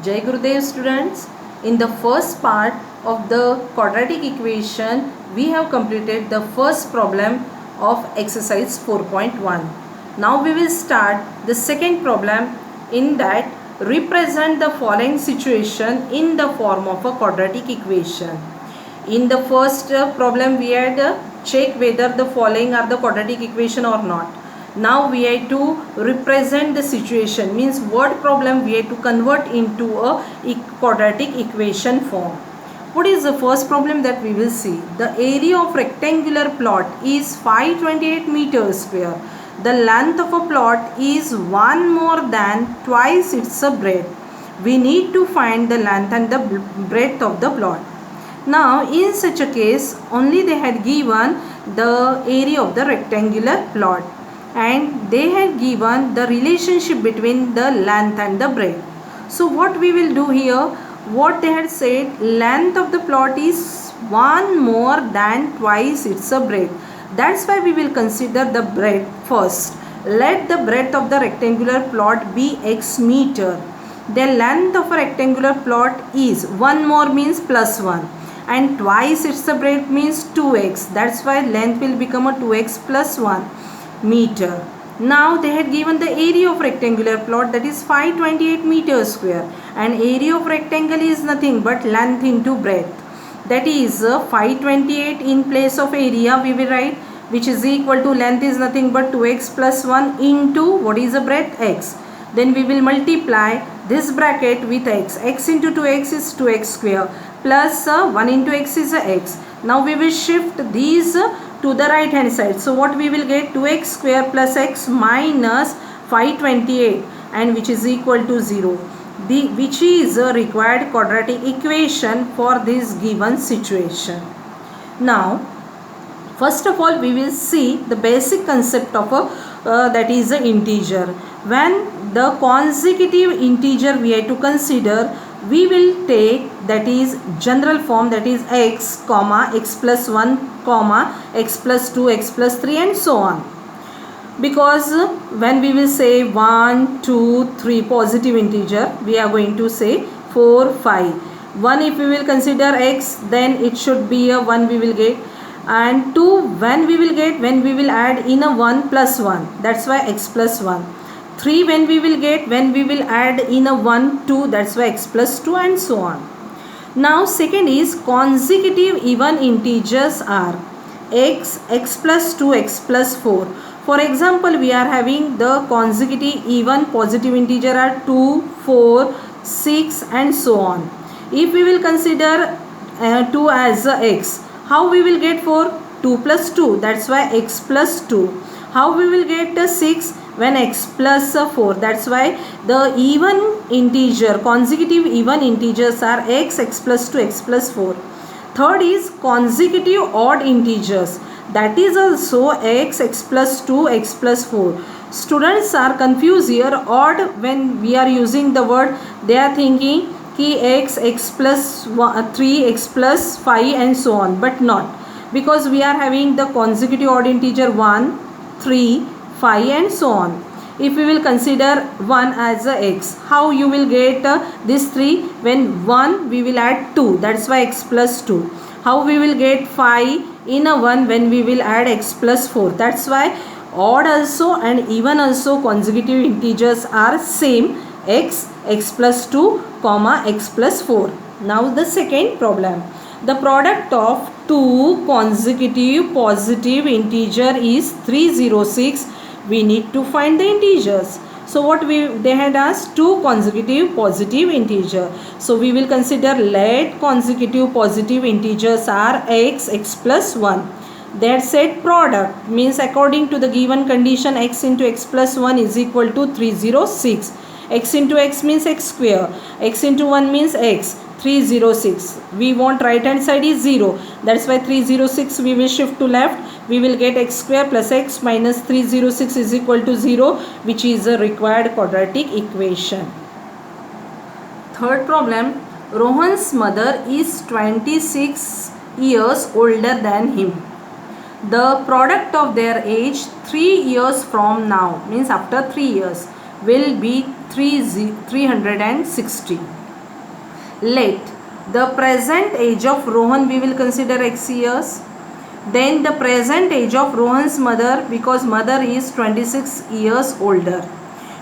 Jai Gurudev students. In the first part of the quadratic equation, we have completed the first problem of exercise 4.1. Now we will start the second problem. In that, represent the following situation in the form of a quadratic equation. In the first problem, we had check whether the following are the quadratic equation or not. Now we have to represent the situation, means word problem we have to convert into a quadratic equation form. What is the first problem that we will see? The area of rectangular plot is 528 meters square. The length of a plot is one more than twice its breadth. We need to find the length and the breadth of the plot. Now in such a case, only they had given the area of the rectangular plot, and they had given the relationship between the length and the breadth. So what we will do here, what they had said, length of the plot is one more than twice its breadth. That's why we will consider the breadth first. Let the breadth of the rectangular plot be x meter. The length of a rectangular plot is one more means plus 1, and twice its breadth means 2x. That's why length will become a 2x plus 1 meter. Now they had given the area of rectangular plot, that is 528 meters square, and area of rectangle is nothing but length into breadth. That is 528 in place of area we will write, which is equal to length is nothing but 2x plus 1 into what is the breadth, x. Then we will multiply this bracket with x. X into 2x is 2x square plus 1 into x is x. Now we will shift these to the right hand side. So what we will get, 2x square plus x minus 528, and which is equal to 0. Which is a required quadratic equation for this given situation. Now first of all we will see the basic concept of a that is an integer. When the consecutive integer we have to consider, we will take that is general form, that is x comma x plus 1 comma x plus 2 x plus 3 and so on. Because when we will say 1 2 3 positive integer, we are going to say 4 5. 1 if we will consider x, then it should be a 1 we will get, and 2 when we will get, when we will add in a 1 plus 1, that's why x plus 1. 3 when we will get, when we will add in a 1 2, that's why x plus 2 and so on. Now second is consecutive even integers are x, x plus 2, x plus 4. For example, we are having the consecutive even positive integer are 2, 4, 6 and so on. If we will consider 2 as x, how we will get 4? 2 plus 2, that's why x plus 2. How we will get 6? When x plus 4, that's why the even integer, consecutive even integers are x, x plus 2, x plus 4. Third is consecutive odd integers, that is also x, x plus 2, x plus 4. Students are confused here. Odd, when we are using the word, they are thinking ki x, x plus 3, x plus 5 and so on, but not, because we are having the consecutive odd integer 1, 3, 5 and so on. If we will consider 1 as a x, how you will get this 3? When 1 we will add 2, that's why x plus 2. How we will get 5 in a 1? When we will add x plus 4. That's why odd also and even also consecutive integers are same, x, x plus 2 comma x plus 4. Now the second problem, the product of two consecutive positive integer is 306. We need to find the integers. So what they had asked, two consecutive positive integer. So we will consider let consecutive positive integers are x, x plus 1. They had said product means according to the given condition, x into x plus 1 is equal to 306. X into x means x square, x into 1 means x. 306. We want right hand side is 0. That's why 306 we will shift to left. We will get x square plus x minus 306 is equal to 0, which is a required quadratic equation. Third problem, Rohan's mother is 26 years older than him. The product of their age 3 years from now, means after 3 years, will be 360. let the present age of Rohan, we will consider x years. Then the present age of Rohan's mother, because mother is 26 years older,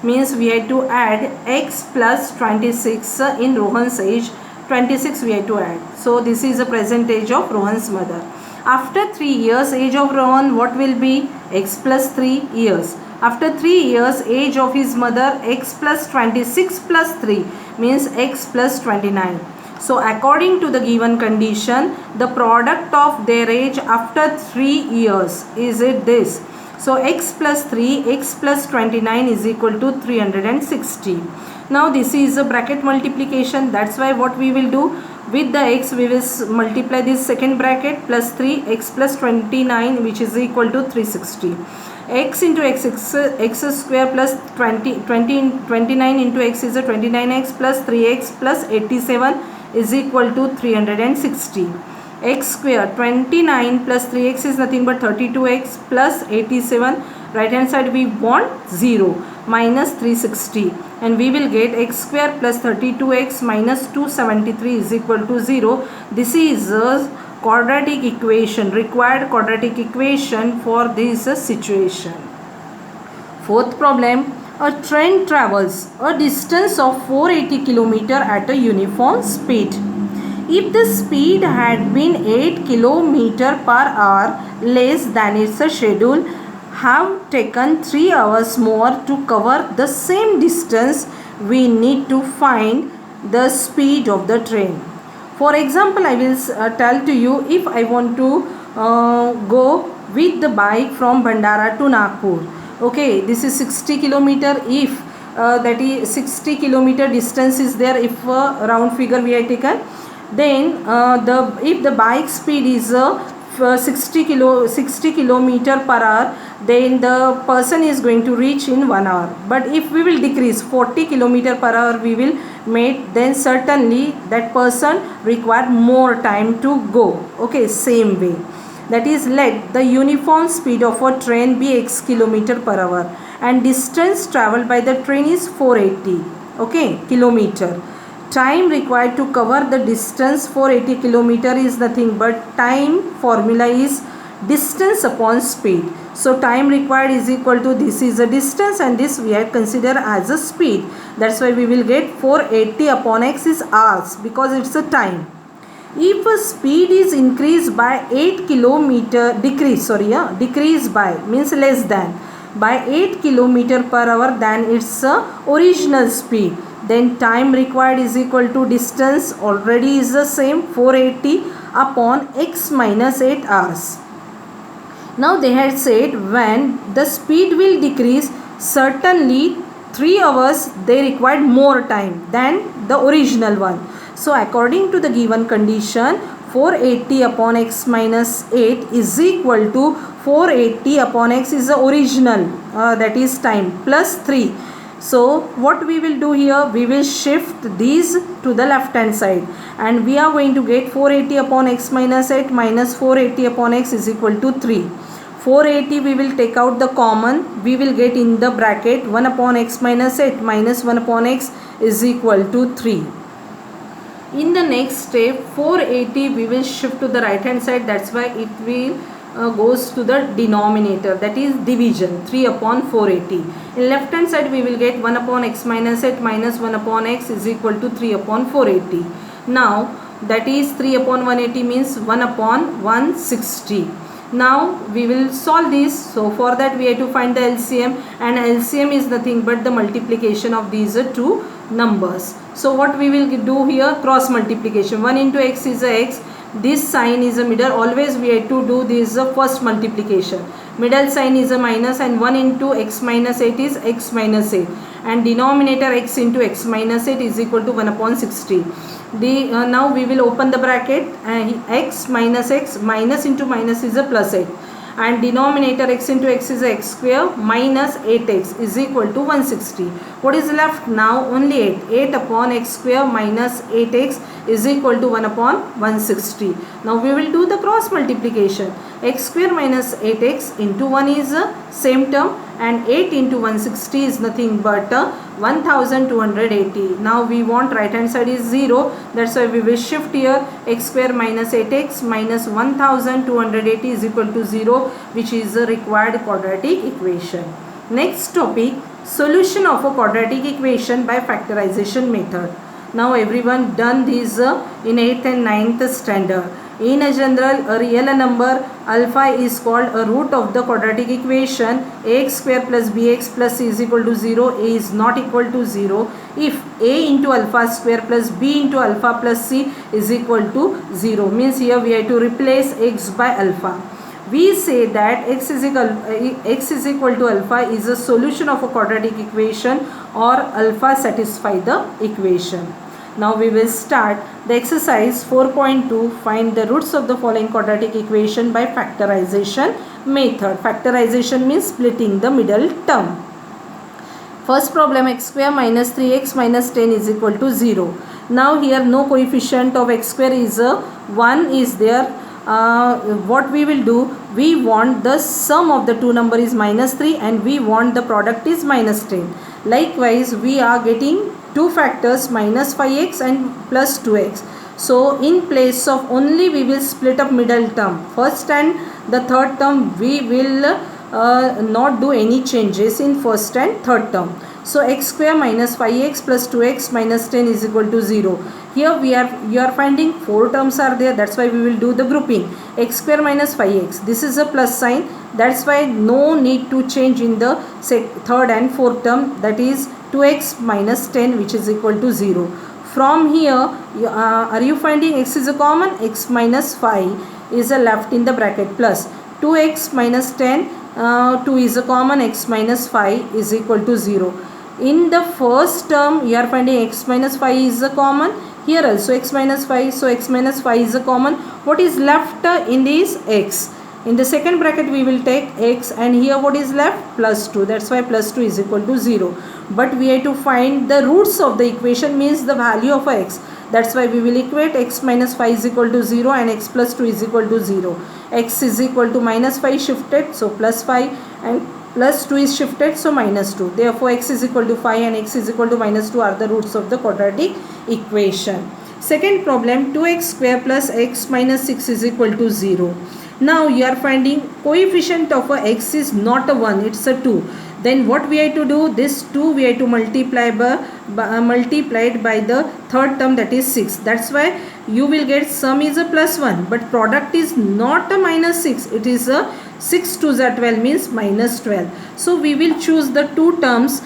means we had to add x plus 26 in Rohan's age. 26 we had to add. So this is the present age of Rohan's mother. After 3 years, age of Rohan, what will be? X plus 3 years. After 3 years, age of his mother, x plus 26 plus 3 means x plus 29. So according to the given condition, the product of their age after 3 years, is it this? So x plus 3, x plus 29 is equal to 360. Now this is a bracket multiplication. That's why what we will do, with the x we will multiply this second bracket plus 3, x plus 29, which is equal to 360. X into x square plus 29 into x is a 29x plus 3x plus 87 is equal to 360. X square 29 plus 3x is nothing but 32x plus 87. Right hand side we want 0 minus 360, and we will get x square plus 32x minus 273 is equal to 0. This is a quadratic equation, required quadratic equation for this situation. Fourth problem, a train travels a distance of 480 km at a uniform speed. If the speed had been 8 km per hour less than its schedule, have taken 3 hours more to cover the same distance, we need to find the speed of the train. For example, I will tell to you, if I want to go with the bike from Bhandara to Nagpur. Okay, this is 60 kilometer. If that is 60 kilometer distance is there, if round figure we have taken, then if the bike speed is 60 kilometer per hour, then the person is going to reach in 1 hour. But if we will decrease 40 kilometer per hour we will make, then certainly that person require more time to go. Okay, same way. That is, let the uniform speed of a train be x kilometer per hour and distance traveled by the train is 480 kilometer. Time required to cover the distance 480 kilometer is nothing but time formula is distance upon speed. So time required is equal to, this is a distance and this we have considered as a speed. That's why we will get 480 upon x is hours, because it's a time. If a speed is increased by 8 kilometer, decrease by means less than, by 8 kilometer per hour than its original speed, then time required is equal to distance already is the same, 480 upon x minus 8 hours. Now they had said when the speed will decrease, certainly 3 hours they required more time than the original one. So according to the given condition, 480 upon x minus 8 is equal to 480 upon x is the original, that is time, plus 3. So what we will do here, we will shift these to the left hand side and we are going to get 480 upon x minus 8 minus 480 upon x is equal to 3. 480 we will take out the common, we will get in the bracket 1 upon x minus 8 minus 1 upon x is equal to 3. In the next step, 480 we will shift to the right hand side, that's why it will goes to the denominator, that is division, 3 upon 480. In left hand side we will get 1 upon x minus 8 minus 1 upon x is equal to 3 upon 480. Now that is 3 upon 180 means 1 upon 160. Now we will solve this. So for that we have to find the LCM, and LCM is nothing but the multiplication of these two numbers. So what we will do here, cross multiplication. 1 into x is a x, this sign is a middle, always we have to do this first multiplication. Middle sign is a minus, and 1 into x minus 8 is x minus 8, and denominator x into x minus 8 is equal to 1 upon 60. Now we will open the bracket, x minus into minus is a plus 8, and denominator x into x is a x square minus 8x is equal to 160. What is left now? Only 8. 8 upon x square minus 8x is equal to 1 upon 160. Now we will do the cross multiplication. X square minus 8x into 1 is the same term, and 8 into 160 is nothing but 1280. Now we want right hand side is 0, that's why we will shift here. X square minus 8x minus 1280 is equal to 0, which is the required quadratic equation. Next topic, solution of a quadratic equation by factorization method. Now everyone done this in 8th and 9th standard. In a general, a real number alpha is called a root of the quadratic equation. Ax square plus bx plus c is equal to 0. A is not equal to 0 if a into alpha square plus b into alpha plus c is equal to 0. Means here we have to replace x by alpha. We say that x is equal to alpha is a solution of a quadratic equation, or alpha satisfy the equation. Now we will start the exercise 4.2. Find the roots of the following quadratic equation by factorization method. Factorization means splitting the middle term. First problem, x square minus 3x minus 10 is equal to 0. Now here no coefficient of x square is 1 is there. What we will do, we want the sum of the two number is minus 3 and we want the product is minus 10. Likewise, we are getting two factors minus 5x and plus 2x. So in place of only we will split up middle term. First and the third term we will not do any changes in first and third term. So x square minus 5x plus 2x minus 10 is equal to 0. Here you are finding 4 terms are there, that's why we will do the grouping. X square minus 5x, this is a plus sign, that's why no need to change in the third and fourth term, that is 2x minus 10 which is equal to 0. From here are you finding x is a common, x minus 5 is a left in the bracket plus 2x minus 10, 2 is a common, x minus 5 is equal to 0. In the first term you are finding x minus 5 is a common, here also x minus 5, so x minus 5 is a common. What is left in this x? In the second bracket we will take x, and here what is left? Plus 2, that's why plus 2 is equal to 0. But we have to find the roots of the equation, means the value of x. That's why we will equate x minus 5 is equal to 0 and x plus 2 is equal to 0. X is equal to minus 5 shifted, so plus 5, and plus 2 is shifted, so minus 2. Therefore x is equal to 5 and x is equal to minus 2 are the roots of the quadratic equation. Second problem, 2x square plus x minus 6 is equal to 0. Now you are finding coefficient of a x is not a 1, it's a 2. Then what we have to do, this 2 we have to multiply multiplied by the third term, that is 6. That's why you will get sum is a plus 1, but product is not a minus 6, it is a 6 2s are 12, means minus 12. So we will choose the two terms,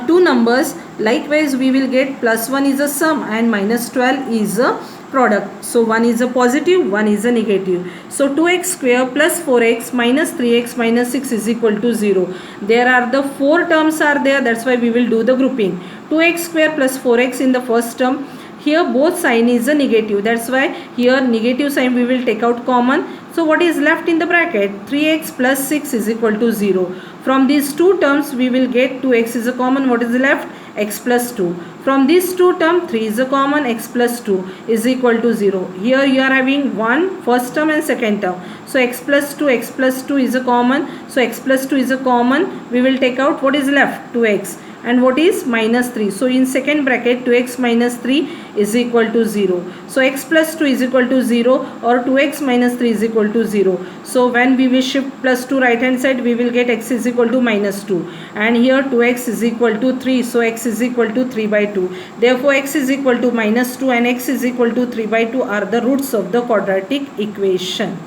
two numbers. Likewise we will get plus 1 is a sum and minus 12 is a product. So one is a positive, one is a negative. So 2x square plus 4x minus 3x minus 6 is equal to 0. There are the 4 terms are there, that's why we will do the grouping. 2x square plus 4x in the first term. Here both sign is a negative, that's why here negative sign we will take out common. So what is left in the bracket? 3x plus 6 is equal to 0. From these two terms we will get 2x is a common, what is left? X plus 2. From these two terms 3 is a common, x plus 2 is equal to 0. Here you are having one first term and second term. So x plus 2 is a common. So x plus 2 is a common. We will take out what is left? 2x. And what is minus 3? So in second bracket 2x minus 3 is equal to 0. So x plus 2 is equal to 0 or 2x minus 3 is equal to 0. So when we will shift plus 2 right hand side, we will get x is equal to minus 2. And here 2x is equal to 3. So x is equal to 3 by 2. Therefore x is equal to minus 2 and x is equal to 3 by 2 are the roots of the quadratic equation.